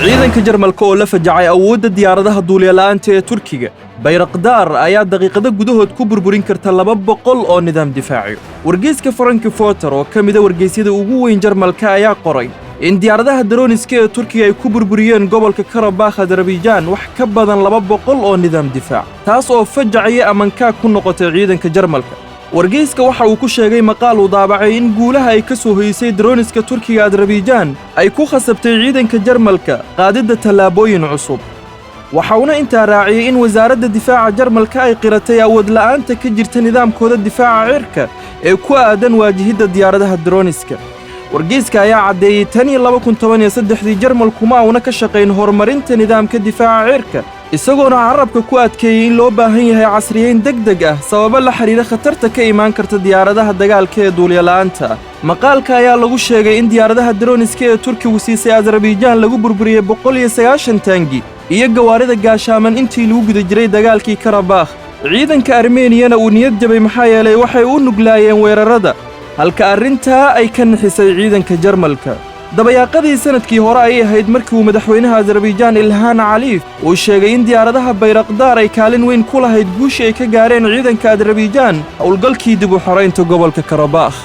ciidanka Jarmalka oo la fajacay awoodda diyaaradaha duuliyaalaanta ee Turkiga Bayraktar ayaa daqiiqado gudahood ku burburin karta 200 oo nidaam difaaci. Wargeyska Frankfurter oo ka mid ah wargeysyada ugu weyn Jarmalka ayaa qoray in diyaaradaha droniska ee Turkiga ay ku burburiyeen gobolka Karabakh Azerbaijan wax ka badan 200 oo nidaam difaac, taas oo fajacaya amanka ku noqotay ciidanka Jarmalka. wargeyska waxa uu ku sheegay maqaal uu daabacay in guulaha ay ka soo hoysay droniska Turkiga Azerbaijan ay ku khasabtay ciidanka Jarmalka qaadida tallaabooyin cusub. waxa uu intaa raaciyay in wasaaradda difaaca Jarmalka ay qiratay awood la'aanta ka jirta nidaamkooda difaaca cirka ee ku aadan waajihida diyaaradaha droniska. wargeyska ayaa cadeeyay tan 2013 Jarmalku ma auna ka shaqeyn horumarinta nidaamka difaaca cirka, isagoona carabka ku adkeeyay in loo baahan yahay casriyeyn degdeg ah sababo la xiriira khatarta ka imaan karta diyaaradaha dagaalka ee duuliyaalaanta. maqaalka ayaa lagu sheegay in diyaaradaha droniska ee Turkigu siisay Azerbaijan lagu burburiyay 190 taangi iyo gawaarida gaashaaman intii lagu guda jiray dagaalkii Karabakh. ciidanka Armeeniyana uu niyad jabay maxaa yeelay waxay u nuglaayeen weerarada, halka arrintaa ay ka nixisay ciidanka Jarmalka. dabayaaqadii sanadkii hore ay ahayd markii uu madaxweynaha Azerbaijan Ilhan Aliyev uu sheegay in diyaaradaha Bayraktar ay kaalin weyn ku lahayd guushii ay ka gaareen ciidanka Azerbaijan howlgalkii dib u xoreynta gobolka Karabakh.